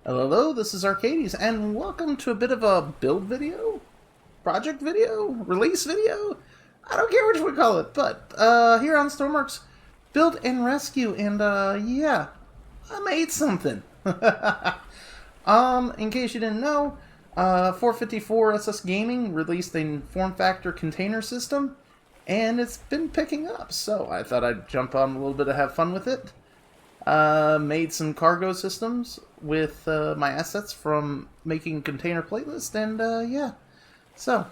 Hello, this is Arcades, and welcome to a bit of a build video? Project video? Release video? I don't care which we call it, but here on Stormworks, build and rescue, and yeah, I made something. In case you didn't know, 454 SS Gaming released a form factor container system, and it's been picking up, so I thought I'd jump on a little bit to have fun with it. Made some cargo systems with my assets from making container playlist, and yeah, so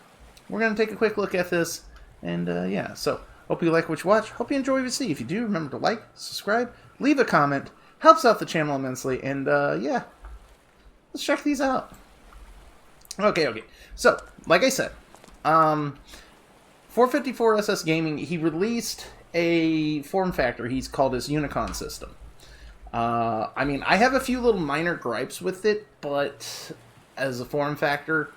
we're gonna take a quick look at this, and yeah, so hope you like what you watch, hope you enjoy what you see. If you do, remember to like, subscribe, leave a comment, helps out the channel immensely, and yeah, let's check these out. Okay, so like I said, 454 SS Gaming, he released a form factor he's called his UniCon system. I mean, I have a few little minor gripes with it, but as a form factor,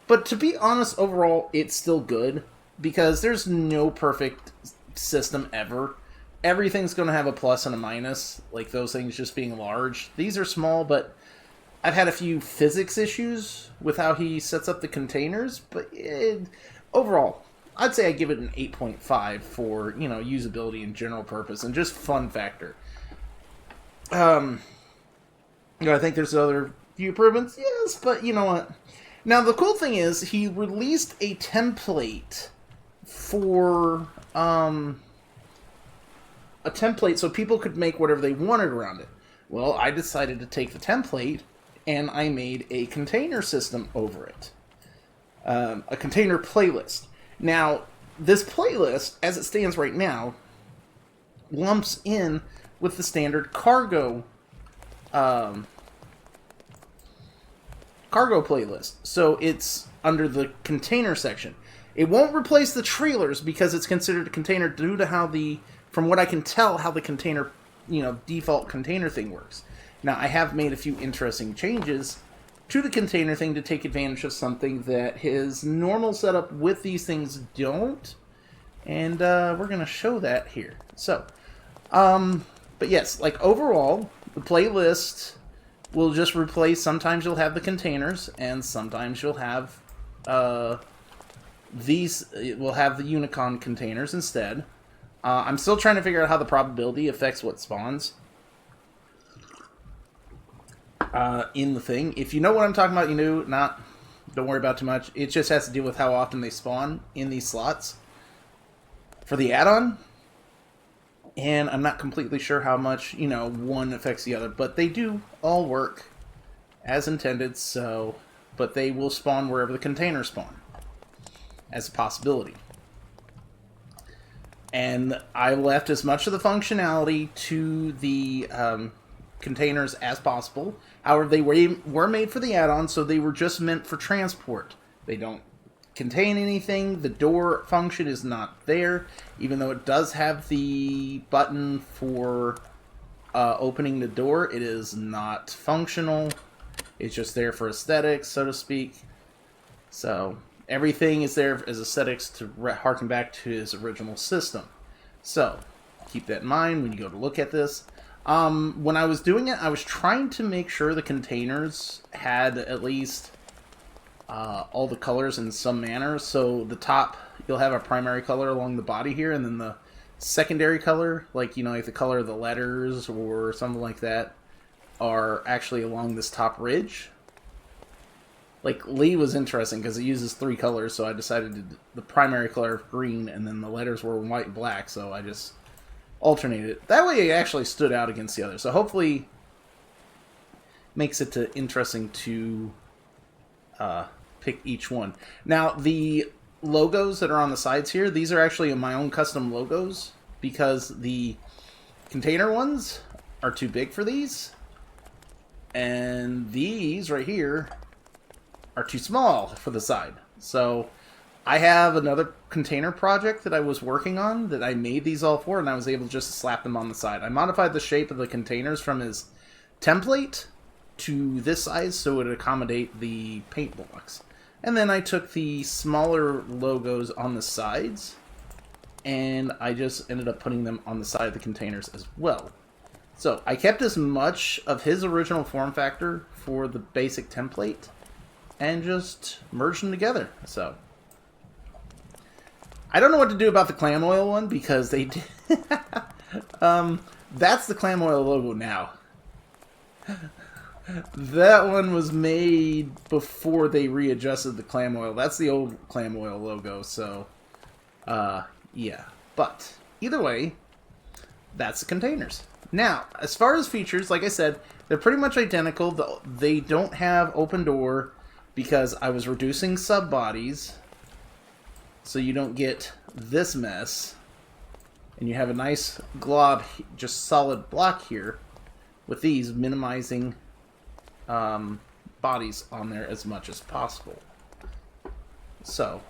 but to be honest, overall, it's still good, because there's no perfect system ever. Everything's going to have a plus and a minus, like those things just being large. These are small, but I've had a few physics issues with how he sets up the containers, but overall, I'd say I give it an 8.5 for, you know, usability and general purpose, and just fun factor. I think there's other few improvements, yes, but you know what? Now, the cool thing is, he released a template for, a template so people could make whatever they wanted around it. Well, I decided to take the template, and I made a container system over it. A container playlist. Now, this playlist, as it stands right now, lumps in with the standard cargo playlist. So it's under the container section. It won't replace the trailers because it's considered a container due to how from what I can tell, how the container, default container thing works. Now, I have made a few interesting changes to the container thing to take advantage of something that his normal setup with these things don't. And we're going to show that here. So, but yes, like overall, the playlist will just replace, sometimes you'll have the containers, and sometimes you'll have we'll have the UniCon containers instead. I'm still trying to figure out how the probability affects what spawns in the thing. If you know what I'm talking about, you know, don't worry about too much. It just has to do with how often they spawn in these slots for the add-on. And I'm not completely sure how much, one affects the other. But they do all work as intended, so... But they will spawn wherever the containers spawn, as a possibility. And I left as much of the functionality to the containers as possible. However, they were made for the add-on, so they were just meant for transport. They don't contain anything. The door function is not there, even though it does have the button for opening the door. It is not functional. It's just there for aesthetics, so to speak. So everything is there as aesthetics to harken back to his original system. So keep that in mind when you go to look at this. When I was doing it, I was trying to make sure the containers had at least all the colors in some manner. So the top, you'll have a primary color along the body here, and then the secondary color, like the color of the letters or something like that, are actually along this top ridge. Like Lee was interesting because it uses 3 colors, so I decided to do the primary color of green, and then the letters were white and black, so I just alternated it. That way it actually stood out against the others. So hopefully makes it interesting to pick each one. Now, the logos that are on the sides here, these are actually my own custom logos, because the container ones are too big for these, and these right here are too small for the side. So I have another container project that I was working on that I made these all for, and I was able just to slap them on the side. I modified the shape of the containers from his template to this size so it would accommodate the paint blocks. And then I took the smaller logos on the sides, and I just ended up putting them on the side of the containers as well. So I kept as much of his original form factor for the basic template and just merged them together. So I don't know what to do about the clam oil one because they did. That's the clam oil logo now. That one was made before they readjusted the clam oil. That's the old clam oil logo, so yeah. But either way, that's the containers. Now, as far as features, like I said, they're pretty much identical. They don't have open door because I was reducing sub bodies so you don't get this mess. And you have a nice glob, just solid block here with these, minimizing bodies on there as much as possible. So,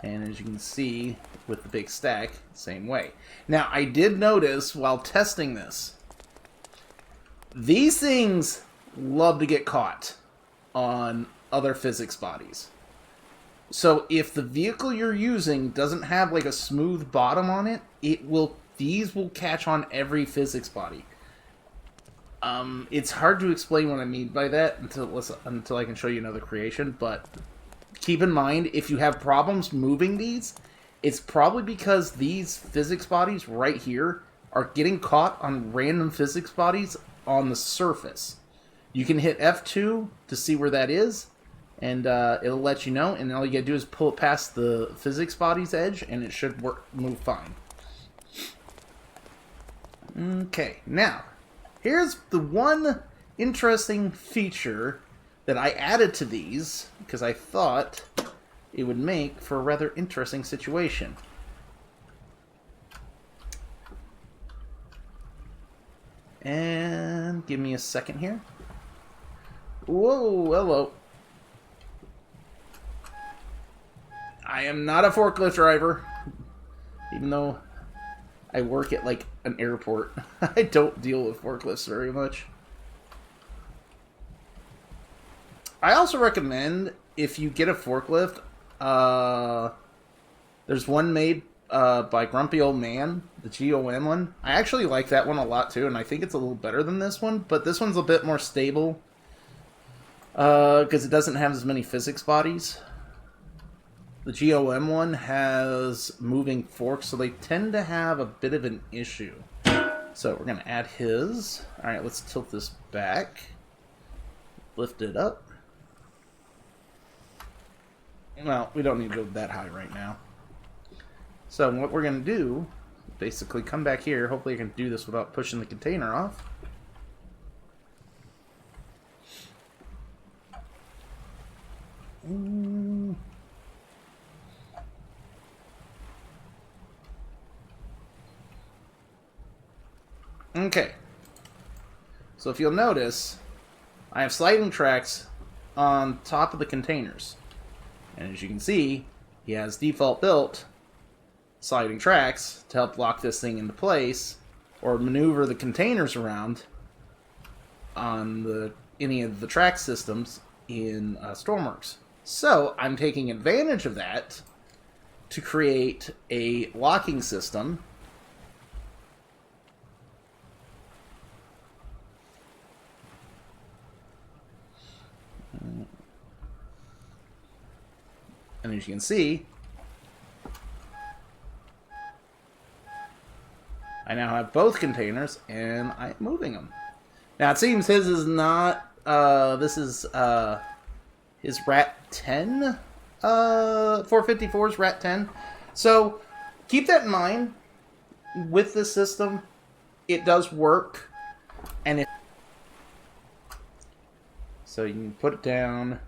and as you can see with the big stack, same way. Now, I did notice while testing this, these things love to get caught on other physics bodies. So if the vehicle you're using doesn't have like a smooth bottom on it, these will catch on every physics body. It's hard to explain what I mean by that until I can show you another creation, but keep in mind, if you have problems moving these, it's probably because these physics bodies right here are getting caught on random physics bodies on the surface. You can hit F2 to see where that is, and it'll let you know, and all you gotta do is pull it past the physics body's edge, and it should move fine. Okay, now, here's the one interesting feature that I added to these, because I thought it would make for a rather interesting situation. And give me a second here. Whoa, hello. I am not a forklift driver, even though I work at like an airport. I don't deal with forklifts very much. I also recommend, if you get a forklift, there's one made by Grumpy Old Man, the GOM one. I actually like that one a lot too, and I think it's a little better than this one, but this one's a bit more stable because it doesn't have as many physics bodies. The GOM one has moving forks, so they tend to have a bit of an issue. So we're going to add his. Alright, let's tilt this back. Lift it up. Well, we don't need to go that high right now. So what we're going to do, basically come back here. Hopefully I can do this without pushing the container off. Okay. So if you'll notice, I have sliding tracks on top of the containers. And as you can see, he has default built sliding tracks to help lock this thing into place or maneuver the containers around on any of the track systems in Stormworks. So I'm taking advantage of that to create a locking system and as you can see, I now have both containers, and I'm moving them. Now, it seems his is not, this is, his RAT 10, 454's RAT 10. So, keep that in mind. With this system, it does work, and so you can put it down.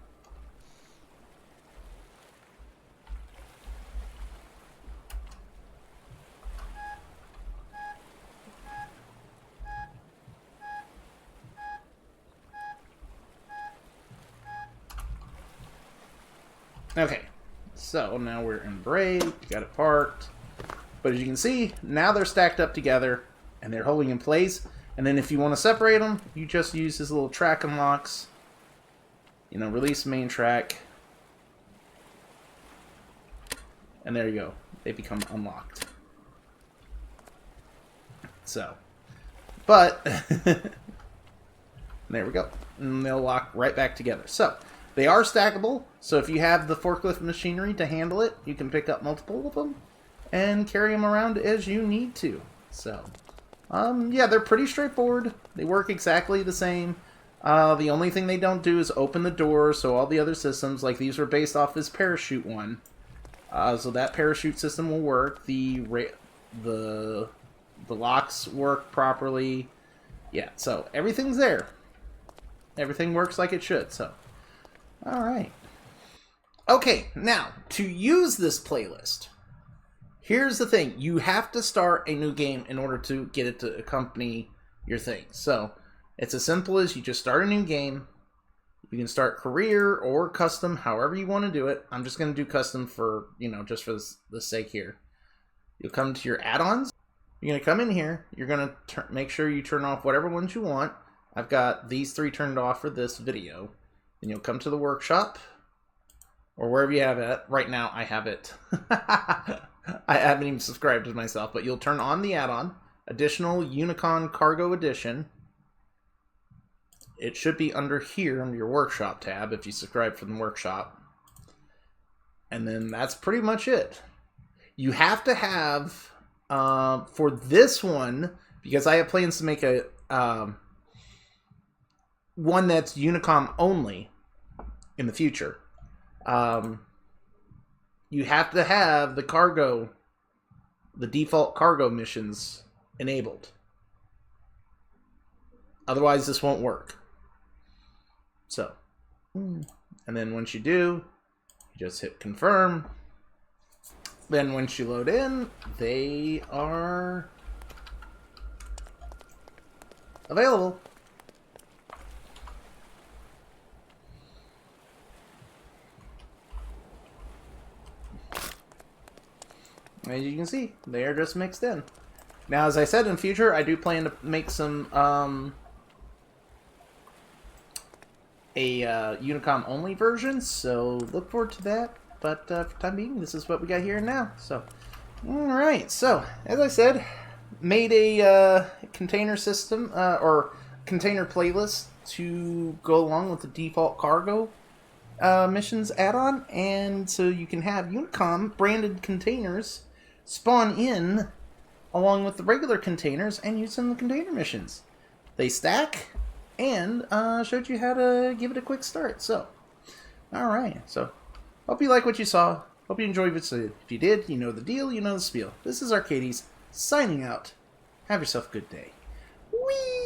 Okay, so now we're in brake, got it parked. But as you can see, now they're stacked up together and they're holding in place. And then if you want to separate them, you just use this little track unlocks. You know, release main track. And there you go. They become unlocked. So, But there we go. And they'll lock right back together. So they are stackable. So if you have the forklift machinery to handle it, you can pick up multiple of them and carry them around as you need to. So, yeah, they're pretty straightforward. They work exactly the same. The only thing they don't do is open the door, so all the other systems, like these were based off this parachute one. So that parachute system will work. The locks work properly. Yeah, so everything's there. Everything works like it should, so. Alright. Okay, now, to use this playlist, here's the thing. You have to start a new game in order to get it to accompany your thing. So, it's as simple as you just start a new game. You can start career or custom, however you want to do it. I'm just going to do custom for, just for the sake here. You'll come to your add-ons. You're going to come in here. You're going to make sure you turn off whatever ones you want. I've got these 3 turned off for this video. Then you'll come to the workshop or wherever you have it. Right now, I have it. I haven't even subscribed to myself, but you'll turn on the add-on. Additional UniCon Cargo Edition. It should be under here, under your workshop tab, if you subscribe from the workshop. And then that's pretty much it. You have to have, for this one, because I have plans to make a one that's Unicom only in the future. You have to have the default cargo missions enabled. Otherwise, this won't work. So, and then once you do, you just hit confirm. Then once you load in, they are available. As you can see, they are just mixed in. Now, as I said, in future, I do plan to make some Unicom only version, so look forward to that. But for the time being, this is what we got here and now. So, alright, so as I said, made a container system or container playlist to go along with the default cargo missions add-on, and so you can have Unicom branded containers spawn in along with the regular containers and use them in the container missions. They stack, and showed you how to give it a quick start. So, alright, so hope you like what you saw. Hope you enjoyed it. If you did, you know the deal, you know the spiel. This is Arcades, signing out. Have yourself a good day. Whee!